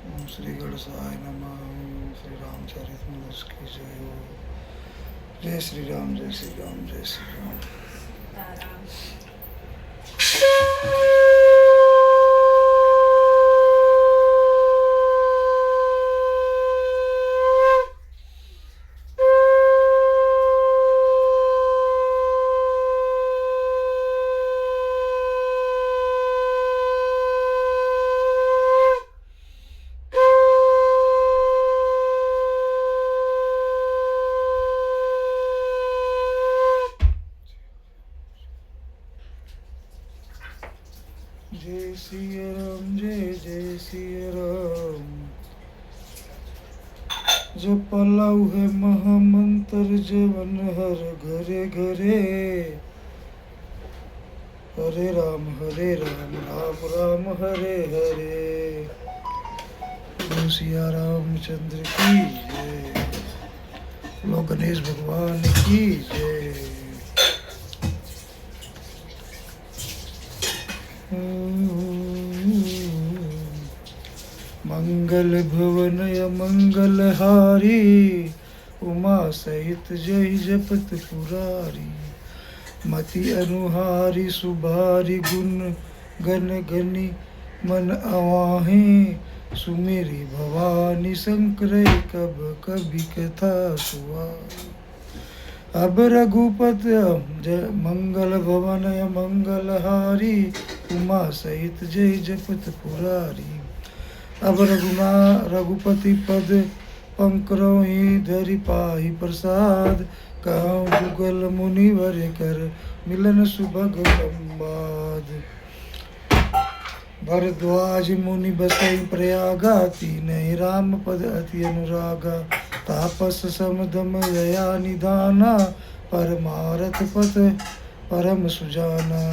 ओम श्री गणेशाय नमः। ओम श्री रामचरितमानस की जय हो। जय श्री राम, जय श्री राम, जय श्री राम। जय सिया राम, जय जय सिया राम। जपलाऊ है महामंत्र जवन हर घरे घरे। हरे राम राम राम हरे हरे। बोलो सिया रामचंद्र की जय। बोलो गणेश भगवान की जय। मंगल भवनय मंगलहारी। उमा सहित जय जपत पुरारी। मति अनुहारी सुभारी गुण गण गनी मन अवाहे। सुमेरी भवानी शंकर कब कभी कथा सुआ। अब रघुपत मंगल भवन मंगलहारी। उमा सहित जय जपत पुरारी। अब रघुपति पद पंकरोहि धरि पाहि प्रसाद। कहूँ जुगल मुनिवर कर मिलन सुभग संवाद। भरद्वाज मुनि बसई प्रयागा। तीनहि राम पद अति अनुरागा। तापस समदम दया निधाना। परमारथ पथ परम सुजाना।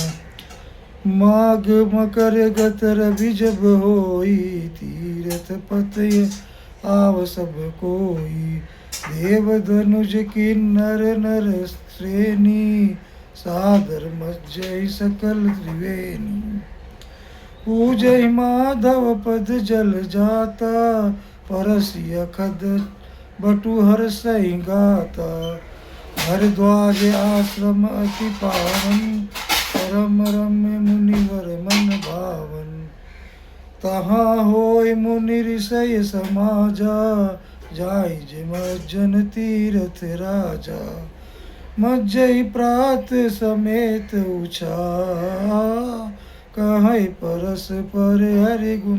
माघ मकर गत रवि जब होई। तीरथ पतय आव सब कोई। देव धनुज किन्नर नर श्रेणी। सादर मज्जय सकल त्रिवेणी। पूजय माधव पद जल जाता। परसिय खद बटु हर्षहि गाता। भरद्वाज आश्रम अति पावन। परम रम्य मुनिवर मन भावन। तहाँ होय मुनि ऋषय समाजा। जाय जे मज्जन तीरथ राजा। मज्जई प्रात समेत उछा। कहै परस पर हरि गुण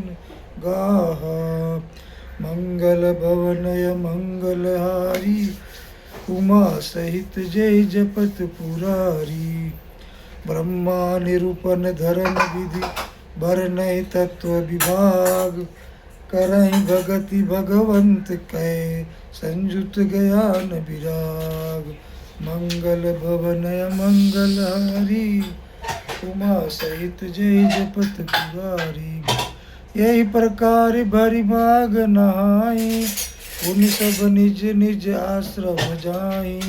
गाहा। मंगल भवनय मंगलहारी। उमा सहित जय जपत पुरारी। ब्रह्मा निरूपण धरन विधि। बरनहि तत्व विभाग। करहि भगति भगवंत कै। संजुत ज्ञान विराग। मंगल भवनय मंगलहारी। उमा सहित जय जपत पुरारी। यही प्रकार भरि माग नहाई। पुनि सब निज निज आश्रम जाई।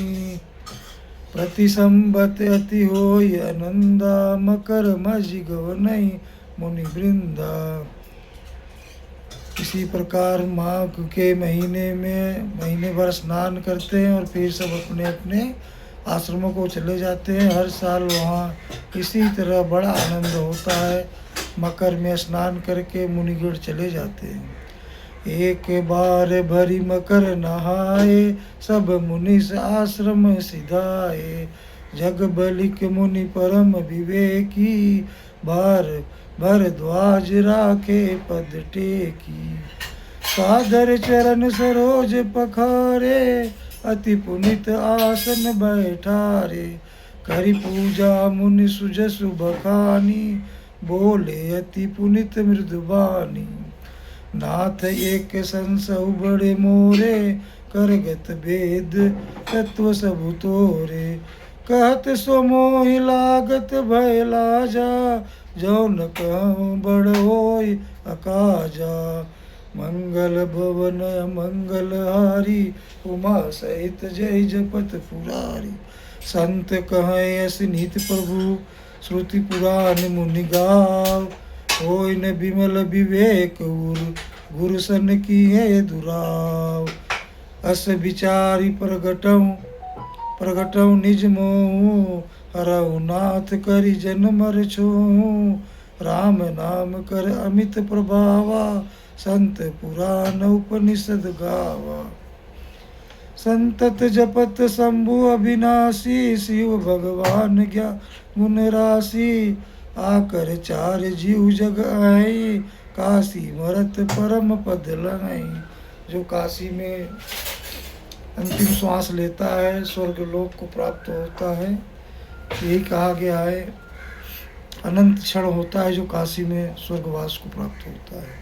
प्रति संबत अति होय आनंदा। मकर मझि गवनहि मुनि वृंदा। इसी प्रकार माघ के महीने भर स्नान करते हैं और फिर सब अपने अपने आश्रमों को चले जाते हैं। हर साल वहाँ इसी तरह बड़ा आनंद होता है। मकर में स्नान करके मुनिगण चले जाते हैं। एक बार भरी मकर नहाए। सब मुनि आश्रम सिधाए। जग बलिक मुनि परम विवेकी। भरद्वाज राखे पद टेकी। सादर चरण सरोज पखारे। अति पुनित आसन बैठारे। करि पूजा मुनि सुजसु बखानी। बोले अति पुनित मृदुबानी। नाथ एक संसहु बड़े मोरे। करगत वेद तत्व सबु तोरे। कहत सो मोहि लागत भय लाजा। जो न कहूँ बड़ होय अकाजा। मंगल भवन मंगलहारी। उमा सहित जय जपत पुरारी। संत कहें असनित प्रभु। श्रुति पुराण मुनि गाव। होय न विमल विवेक उर। गुरु सन की है दुराव। अस विचारी प्रगटऊ निज मोह, हरऊ नाथ करि जन मर छोहू। राम नाम कर अमित प्रभावा, संत पुराण उपनिषद गावा। संतत जपत शंभु अविनाशी, शिव भगवान ज्ञान गुण राशि। आकर चार जीव जग आई, काशी मरत परम पद लगाई। जो काशी में अंतिम श्वास लेता है स्वर्ग लोक को प्राप्त होता है। यही कहा गया है, अनंत क्षण होता है जो काशी में स्वर्गवास को प्राप्त होता है।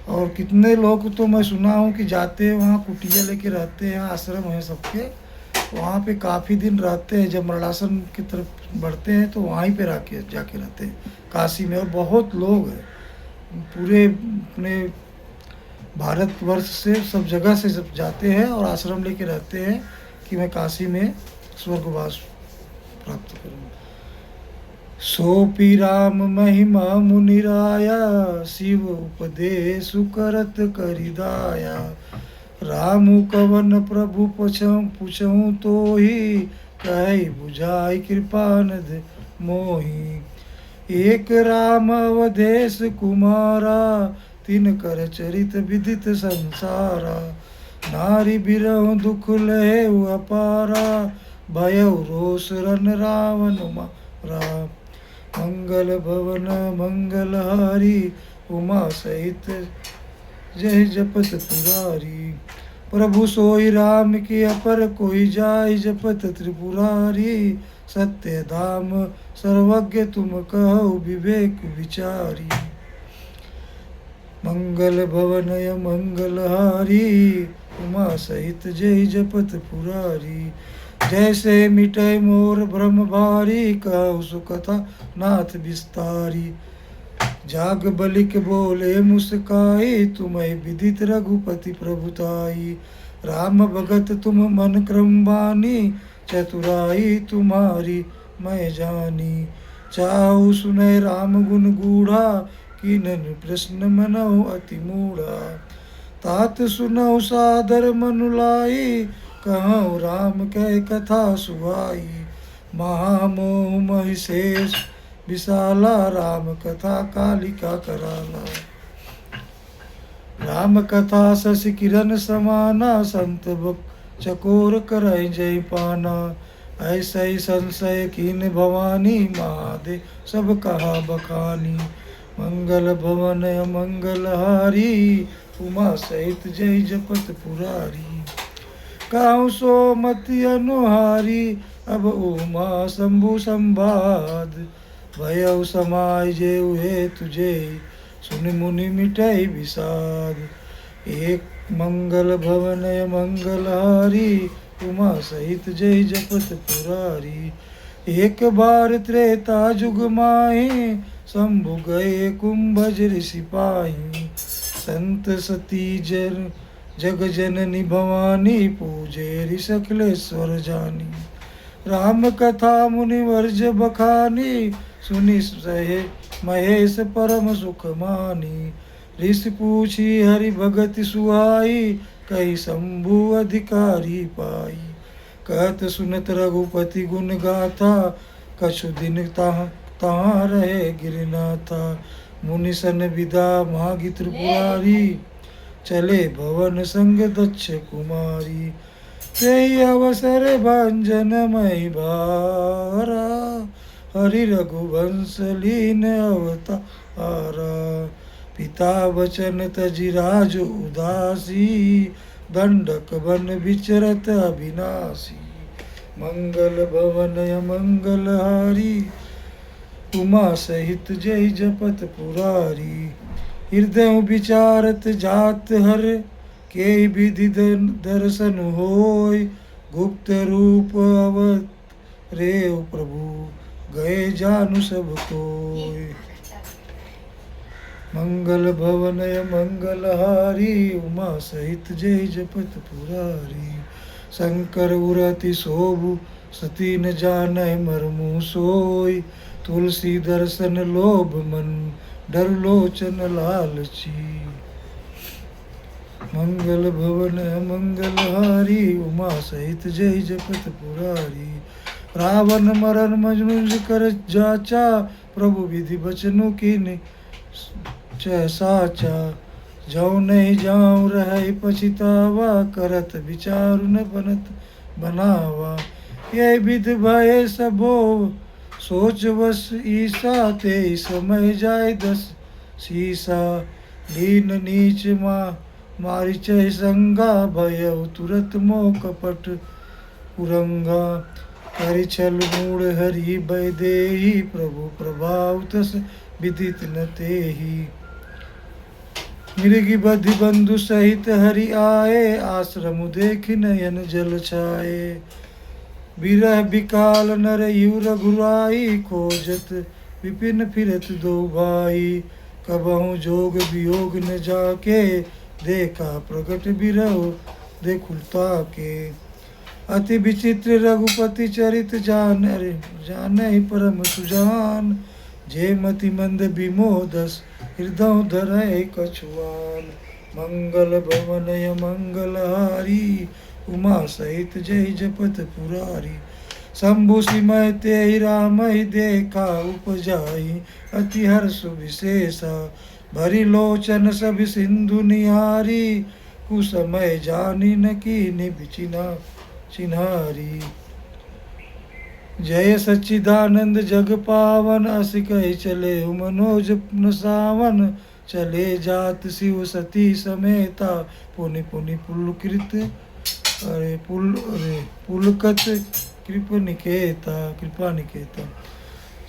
और कितने लोग तो मैं सुना हूँ कि जाते हैं वहाँ, कुटिया लेके रहते हैं, आश्रम है सबके, वहाँ पे काफ़ी दिन रहते हैं। जब मरणासन की तरफ बढ़ते हैं तो वहीं पे जाके रहते हैं काशी में। और बहुत लोग हैं पूरे अपने भारतवर्ष से, सब जगह से जब जाते हैं और आश्रम लेके रहते हैं कि मैं काशी में स्वर्गवास प्राप्त करूँ। सोपी राम महिमा मुनिराया, शिव उपदेश करत करिदाया। रामु कवन प्रभु पूछऊँ तो ही, कहि बुझाई कृपानद मोही। एक राम अवधेश कुमारा, तिन कर चरित विदित संसारा। नारी बिरहु दुख लहे अपारा, भयउ रोष रन रावण मारा। मंगल भवन मंगलहारी, उमा सहित जय जपत पुरारी। प्रभु सोई राम की अपर कोई जाय, जपत त्रिपुरारी। सत्य धाम सर्वज्ञ तुम कहो, विवेक विचारी। मंगल भवनय मंगलहारी, उमा सहित जय जपत पुरारी। जैसे मिटय मोर भ्रम भारी, कहु सुकथा नाथ विस्तारी। जाग बलिक बोले मुस्काई, तुम्हें विदित रघुपति प्रभुताई। राम भगत तुम मन क्रम बानी, चतुराई तुम्हारी मैं जानी। चाहु सुनय राम गुण गूढ़ा, कीनन प्रश्न मनहु अति मूढ़ा। तात सुनहु सादर मनु लाई, कहऊँ राम कह कथा सुहाई। महामोह महिषेष विशाला, राम कथा कालिका कराला। राम कथा शशि किरण समाना, संत चकोर करय जय पाना। ऐसे संशय कीन भवानी, महादेव सब कहा बखानी। मंगल भवन मंगलहारी, उमा सहित जय जपत पुरारी। कहूँ सो मति अनुहारी, अब उमा शंभु संवाद। भयउ समाय जेउ हे तुझे, सुनि मुनि मिटै विषाद। एक मंगल भवन मंगलहारी, उमा सहित जय जपत पुरारी। एक बार त्रेता जुग माही, शंभु गए कुंभज ऋषि पाही। संत सती जग जननी भवानी, पूजे ऋषि सकलेश्वर जानी। राम कथा मुनि वर्ज बखानी, सुनि सहे महेश परम सुख मानी। ऋषि पूछी हरि भगति सुहाई, कही शंभु अधिकारी पाई। कहत सुनत रघुपति गुण गाथा, कछु दिन तहाँ रहे गिरनाथा। मुनि सन विदा मागी त्रिपुरारी, चले भवन संग दक्ष कुमारी। तेहि अवसर भंजन मई भारा, हरि रघुवंश लीन अवतारा। पिता वचन तजि राज उदासी, दंडक वन विचरत अविनाशी। मंगल भवन मंगलहारी, उमा सहित जय जपत पुरारी। हृदय विचारत जात हर, के विधि दर्शन होय। गुप्त रूप अवतरेउ प्रभु, गए जानु सब कोय। मंगल भवन मंगलहारी, उमा सहित जय जपत पुरारी। शंकर उरति शोभु, सती न जानय मर्मु सोय। तुलसी दर्शन लोभ मन, डर लोचन लालची। मंगल भवन मंगलहारी उमा सहित जय जपत पुरारी। रावण मरण मजनुष कर जाचा प्रभु विधि बचनों की साचा। जाऊँ नहीं जाऊँ रह पछितावा करत विचारु न बनत बनावा। ये विध भय सबो सोच वश ईसा ते समय जाय दस सीसा। लीन नीच मारी चय संगा भय तुरत मोह कपट पुरंगा। करि छल मूढ़ हरि भय देहि प्रभु प्रभाव तस विदित न तेहि। मृगी बधि बंधु सहित हरि आए आश्रम देखि नयन जल छाए। बिरह बिकाल नर यु रघुराई खोजत विपिन फिरत दो भाई। कबहु जोग वियोग न जाके देखा प्रकट बिरह देखुलता के। अति विचित्र रघुपति चरित जाने परम सुजान। जे मति मंद विमोदस हृदय धरय कछुआन। मंगल भवनय मंगलहारी उमा सहित जय जपत पुरारी। शंभु सिमय ते राम देखा उपजाई अति हर्ष विशेषा। भरी लोचन सब सिंधु निहारी कुसमय जानी न कीन्ही बिचिना चिन्हारी। जय सच्चिदानंद जग पावन अस कहि चले मनोज न सावन। चले जात शिव सती समेता पुनि पुनि पुलकृत पुलकत कृपा निकेता।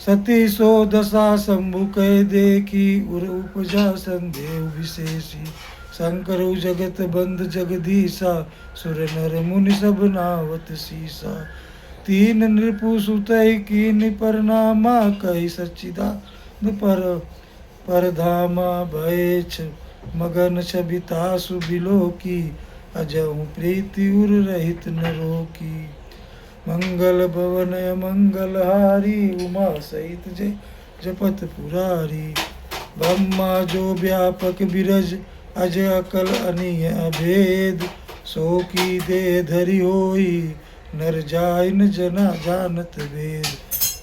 सती सो दशा शंभु कह देखी उर उपजा संदेव विशेषी। शंकर जगत बंद जगदीशा सुर नर मुनि सब नावत सीसा। तीन नृपु सुतई कीन परनामा कही सच्चिदानंद पर धामा। भय मगन छबिता सुबिलो की अजहु प्रीति उर रहित न रोकी। मंगल भवन मंगलहारी उमा सहित जय जपत पुरारी। ब्रह्मा जो व्यापक बिरज अज अकल अनिय अभेद। सो की दे धरि होई नर जाय न जना जानत वेद।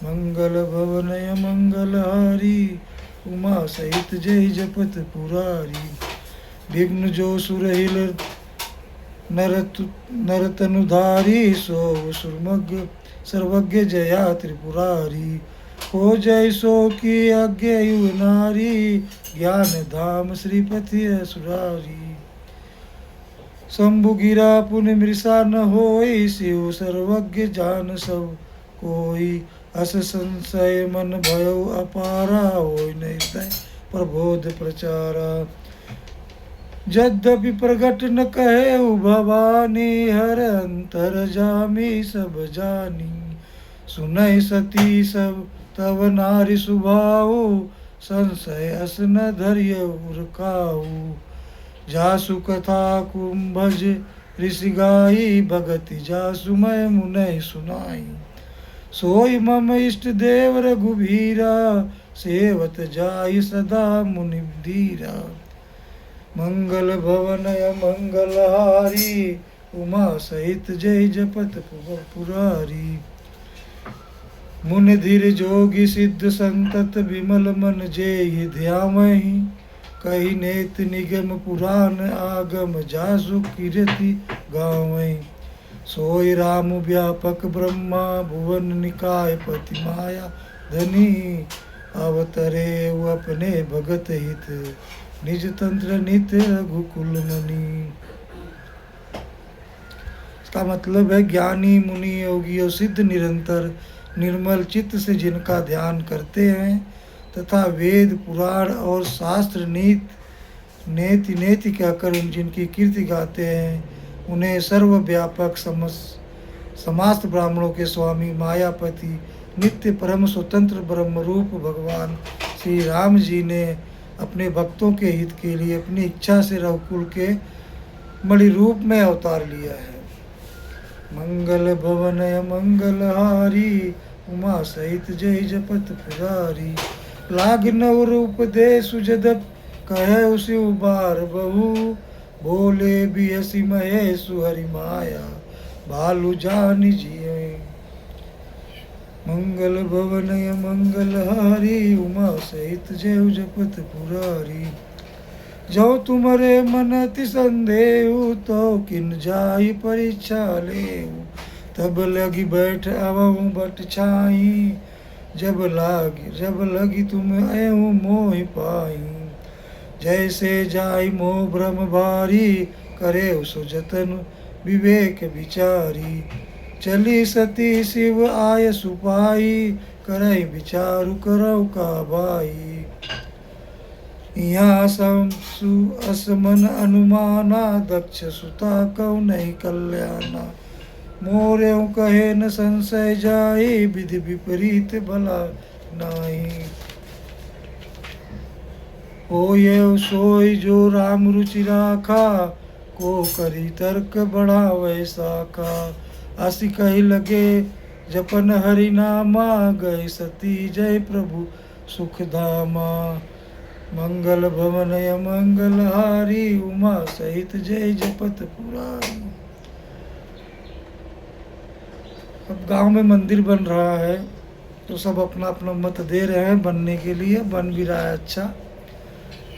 मंगल भवनय मंगलहारी उमा सहित जय जपत पुरारी। विघ्न जो सुरहिल नरतनुधारी सो सुरमग्ग सर्वज्ञ जया त्रिपुरारी। हो जय सो की अज्ञ यु नारी ज्ञान धाम श्रीपति असुरारी। शंभु गिरा पुनि मृषा न होई शिव सर्वज्ञ जान सब कोई। अस संशय मन भयो अपारा होई न हृदय प्रबोध प्रचारा। यद्यपि प्रगट न कहे भवानी हर अंतर जामी सब जानी। सुनय सती सब तव नारी सुभाऊ संशय अस न धर्य उरकाऊ। जासु कथा कुंभज ऋषि गाई भगति जासु मैं मुनय सुनाई। सोई मम इष्ट देव रघुबीरा सेवत जाई सदा मुनि धीरा। मंगल भवनय मंगलहारी उमा सहित जय जपत पुरारी। मुनि धीर जोगी सिद्ध संतत विमल मन जेहि ध्यावहि। कही नेत निगम पुराण आगम जासु कीरति गावै। सोई राम व्यापक ब्रह्मा भुवन निकाय पति माया धनी। अवतरे अपने भगत हित निज तंत्र नित रघुकुल मुनि। इसका मतलब है ज्ञानी मुनि योगी और सिद्ध निरंतर निर्मल चित्त से जिनका ध्यान करते हैं तथा वेद पुराण और शास्त्र नेति नेति कहकर जिनकी कीर्ति गाते हैं उन्हें सर्वव्यापक समस्त ब्राह्मणों के स्वामी मायापति नित्य परम स्वतंत्र ब्रह्म रूप भगवान श्री राम जी ने अपने भक्तों के हित के लिए अपनी इच्छा से रघुकुल के मणि रूप में अवतार लिया है। मंगल भवनय मंगलहारी उमा सहित जय जपत पुरारी। लाग नव रूप दे सुजदप कहे उसी उबार बहु। बोले बिहसी महेशु हरि माया, भालू जान जिये। मंगल भवनय मंगल हारी, उमा सहित जय जपत पुरारी। जो तुम्हारे मन अति संदेहु, तो किन जाई परीक्षा लेऊ। तब लगी बैठ अवहु बट छाई, जब लगी तुम एहु मोहि पाई। जैसे जाई मोह भ्रम भारी, करे सो जतन विवेक विचारी। चली सती शिव आय सुपाई, करई विचारु करौ का बाई। यहाँ असमन अनुमाना, दक्ष सुता कौ नहीं कल्याणा। मोरे कहे न संशय जाई, विधि विपरीत भला नाही। होय सोई जो राम रुचि राखा, को करी तर्क बढ़ावे शाखा। आसि कही लगे जपन हरि नामा, गए सती जय प्रभु सुख धामा। मंगल भवनय मंगल हारी, उमा सहित जय जपत पुरारी। अब गांव में मंदिर बन रहा है, तो सब अपना अपना मत दे रहे हैं बनने के लिए, बन भी रहा है अच्छा।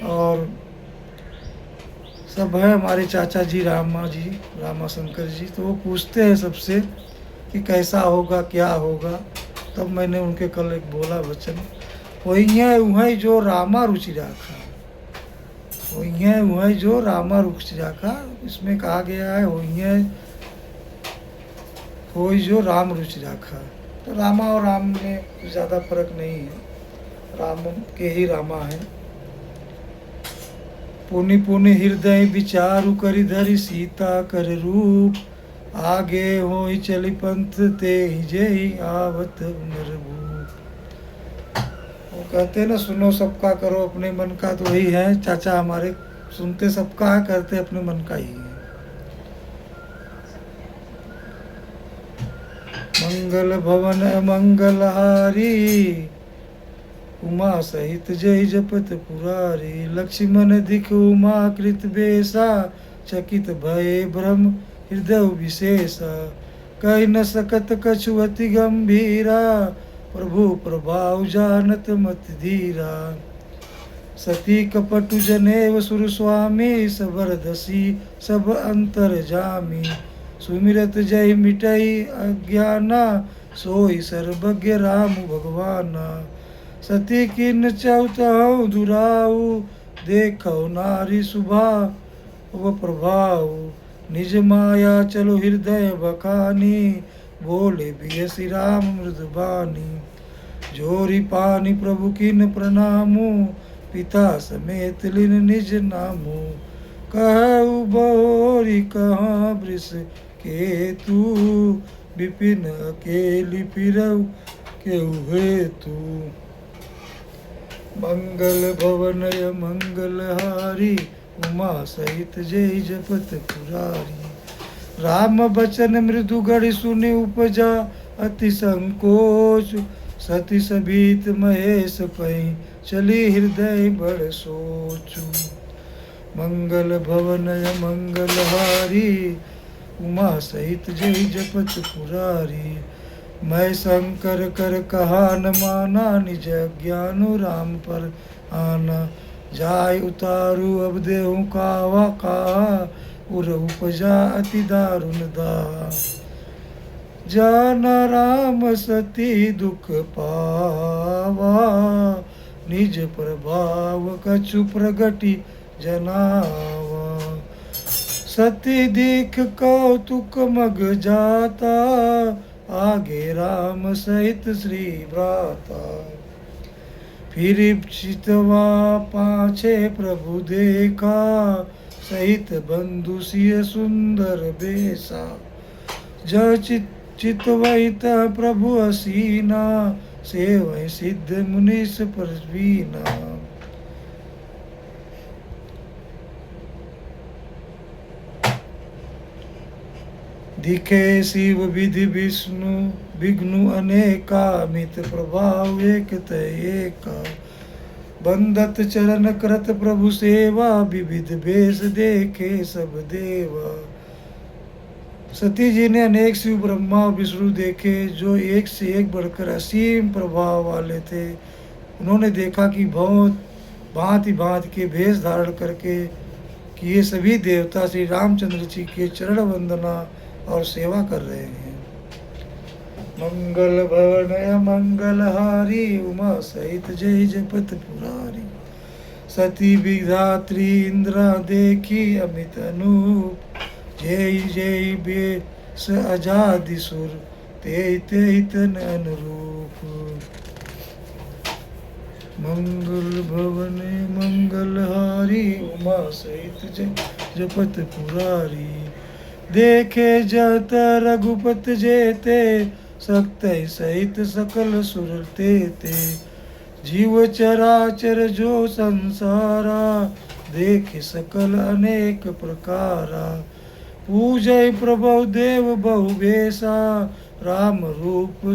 और सब है हमारे चाचा जी रामा शंकर जी, तो वो पूछते हैं सबसे कि कैसा होगा क्या होगा। तब मैंने उनके कल एक बोला वचन, वही जो रामा रुचि राखा, वही जो रामा रुचि राखा। इसमें कहा गया है वही जो राम रुचि राखा। तो रामा और राम में ज़्यादा फर्क नहीं है, राम के ही रामा है। पुनि पुनि हृदय विचारु करि धरि, सीता कर रूप। आगे होई चली पंथ ते ही जय, आवत नरभूप। वो कहते हैं ना, सुनो सबका करो अपने मन का, तो वही है चाचा हमारे, सुनते सबका है करते अपने मन का ही है। मंगल भवन मंगल हारी, उमा सहित जय जपत पुरारी। लक्ष्मण दिख उमा कृत बेसा, चकित भय भ्रम हृदय विशेषा। कह न सकत कछु अति गंभीरा, प्रभु प्रभाव जानत मत धीरा। सती कपटु जनेव सुर स्वामी, सबर दसी सब अंतर जामी। सुमिरत जय मिटई अज्ञाना, सोई सर्वज्ञ राम भगवाना। सती किन चौतहु दुराऊ, देखो नारी सुभा व प्रभाऊ। निज माया चलो हृदय बखानी, बोले बियसी राम मृदुबानी। जोरी पानी प्रभु किन प्रणामू, पिता समेत लिन निज नामू। कहु बहोरी कहाँ वृष के तू, विपिन अकेली फिरऊ केहु हेतु। मंगल भवनय मंगल हारी, उमा सहित जय जपत पुरारी। राम बचन मृदु गढ़ सुनि उपजा, अति संकोच। सती सभीत महेश पै, चली हृदय बड़ सोचू। मंगल भवनय मंगल हारी, उमा सहित जय जपत पुरारी। मैं शंकर कर कहा न माना, निज ज्ञानु राम पर आना। जाय उतारू अब देहु कावा कहा, उर उपजा अति दारुण दाहा। जाना राम सती दुख पावा, निज प्रभाव कछु प्रगति जनावा। सती दीख कौतुक मग जाता, आगे राम सहित श्री भ्राता। फिर चितवा पाछे प्रभु देखा, सहित बंधु सिय सुंदर बेसा। ज चितवहित प्रभु असीना, सेवै सिद्ध मुनीस परवीना। दिखे शिव विधि विष्णु विघ्नु अनेका, मित प्रभाव एक तय एका। बंदत चरण करत प्रभु सेवा, विविध भेष देखे सब देवा। सती जी ने अनेक शिव ब्रह्मा और विष्णु देखे, जो एक से एक बढ़कर असीम प्रभाव वाले थे। उन्होंने देखा कि बहुत भांति भांति के भेष धारण करके कि ये सभी देवता श्री रामचंद्र जी के चरण वंदना और सेवा कर रहे हैं। मंगल भवन मंगलहारी, उमा सहित जय जपत पुरारी। सती विधात्री इंद्रा देखी अमित अनूप, जय जय बेस अजादि सुर, ते ते तन अनुरूप। मंगल भवन मंगलहारी, उमा सहित जय जपत पुरारी। देखे जत रघुपत जेते, सक्त सहित सकल सुर ते। जीव चराचर जो संसारा, देख सकल अनेक प्रकारा। पूजय प्रभु देव बहु बेसा, राम रूप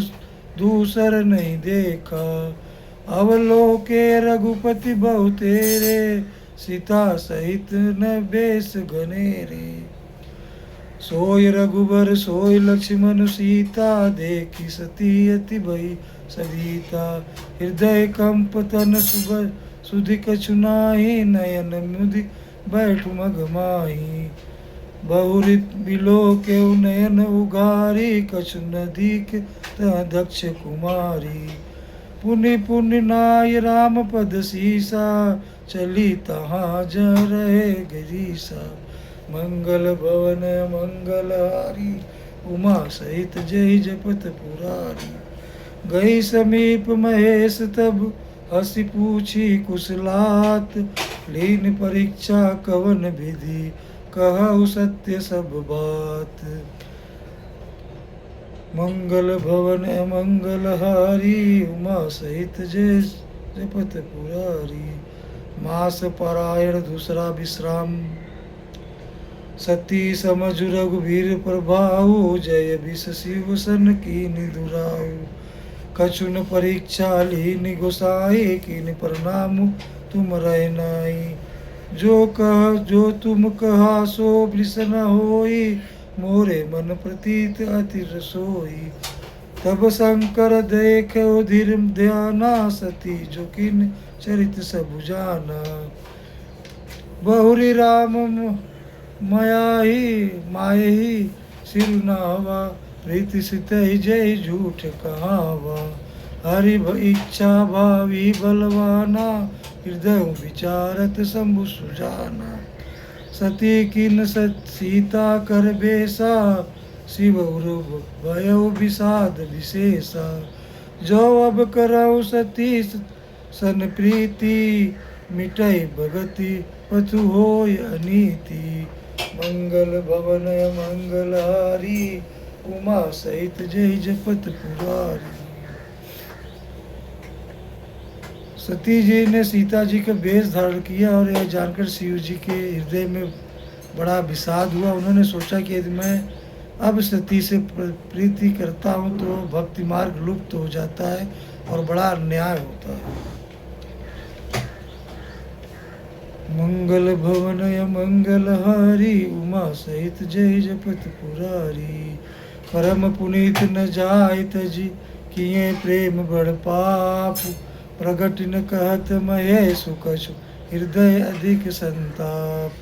दूसर नहीं देखा। अवलोके रघुपति बहु तेरे, सीता सहित न बेस घनेरे। सोय रघुबर सोय लक्ष्मण सीता, देखी सती अति भई सविता। हृदय कंप तन सुधि कछु नाही, नयन मुदि बैठु मग माही। बहुरित बिलो के नयन उगारी, कछु न दीख दक्ष कुमारी। पुनि पुनि नाय राम पद सीसा, चली तहाँ ज रहे गिरीसा। मंगल भवन मंगलहारी, उमा सहित जय जपत पुरारी। गई समीप महेश तब, हसी पूछी कुशलात। लीन परीक्षा कवन विधि, कहु सत्य सब बात। मंगल भवन मंगलहारी, उमा सहित जय जपत पुरारी। मास परायण दूसरा विश्राम, सती समझ रघुवीर प्रभाऊ। जय विष शिव सन कीनि दुराऊ। कछुन परीक्षा लीनि गोसाई, कीनि प्रणाम तुम रह नाई। जो तुम कहा सो वृष न होई, मोरे मन प्रतीत अति रसोई। तब शंकर देखो धीर ध्याना, सती जो किन चरित सब जाना। बहुरी राम मायही सिरुनावा, प्रीति सित जय झूठ कहावा। हरि इच्छा भावी बलवाना, हृदय विचारत शंभु सुजाना। सती किन सीता कर बेसा, शिव उर्व भयो विषाद विशेषा। जो अब करऊ सती सन प्रीति, मिटई भगति पथु होय अनीति। मंगल भवन मंगलहारी, उमा सहित जय जपत पुरारी। सती जी ने सीता जी का वेश धारण किया और यह जानकर शिव जी के हृदय में बड़ा विषाद हुआ। उन्होंने सोचा कि यदि मैं अब सती से प्रीति करता हूँ तो भक्ति मार्ग लुप्त हो जाता है और बड़ा अन्याय होता है। मंगल भवन मंगलहारी, उमा सहित जय जपत पुरारी। परम पुनीत न जाय तजी, किए प्रेम बड़ पाप। प्रगट न कहत महेश कछु, हृदय अधिक संताप।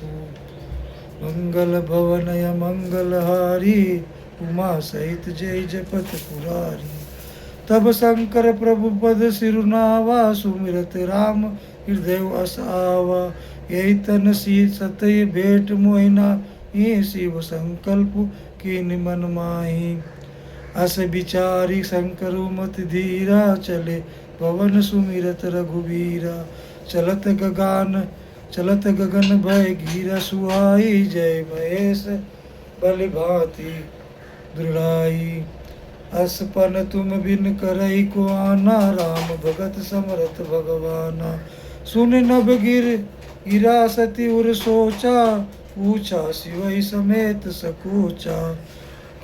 मंगल भवन मंगलहारी, उमा सहित जय जपत पुरारी। तब शंकर प्रभु पद सिरुनावा, सुमिरत राम हृदय अस आवा। यही तन सी सतय भेट मोहिना, ये शिव संकल्प की निमन माही। अस विचारी शंकर मत धीरा, चले पवन सुमिरत रघुवीरा। चलत गगन भय घीरा सुहाई, जय महेश बलि भांति दृढ़ाई। असपन तुम बिन करई को आना, राम भगत समरथ भगवाना। सुन नभ गिरा सती उर सोचा, पूछा शिवई समेत सकोचा।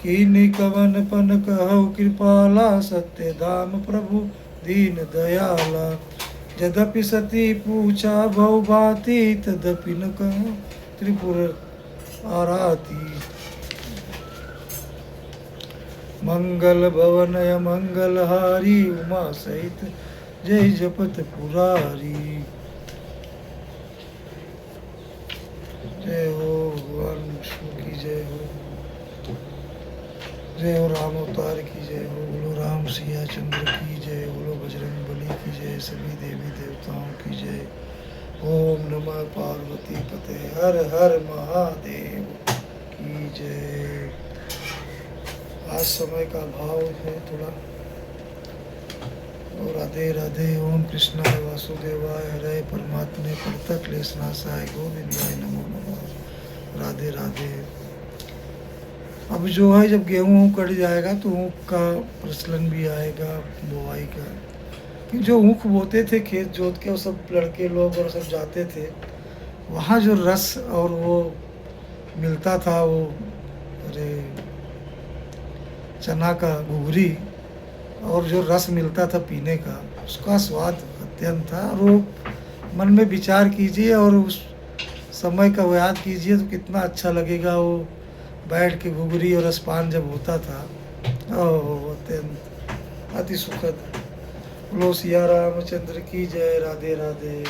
कीनि कवन पन कहु कृपाला, सत्य धाम प्रभु दीन दयाला। यद्यपि सती पूछा भव भांति, तदपि न कहो त्रिपुर आराती। मंगल भवनय मंगलहारी, उमा सहित जय जपत पुरारी। जय हो भगवान विष्णु की जय हो, जय हो राम अवतार की जय हो, बोलो राम सिया चंद्र की जय, बोलो बजरंग बली की जय, सभी देवी देवताओं की जय। ओम नमः पार्वती पते, हर हर महादेव की जय। आज समय का भाव है थोड़ा। और राधे राधे। ओम कृष्णाय वासुदेवाय हरे परमात्मे परतक क्लेशनाशाय गोविंदाय नमो नमः। राधे राधे। अब जो है जब गेहूँ कट जाएगा तो ऊख का प्रचलन भी आएगा, बुआई का। कि जो ऊख बोते थे खेत जोत के, वो सब लड़के लोग और सब जाते थे, वहाँ जो रस और वो मिलता था, वो अरे चना का घुघरी, और जो रस मिलता था पीने का, उसका स्वाद अत्यंत था। और वो मन में विचार कीजिए और उस समय का वो याद कीजिए तो कितना अच्छा लगेगा। वो बैठ के घुघरी और रसपान जब होता था, ओह अत्यंत अति सुखद। बोलो सिया रामचंद्र की जय। राधे राधे।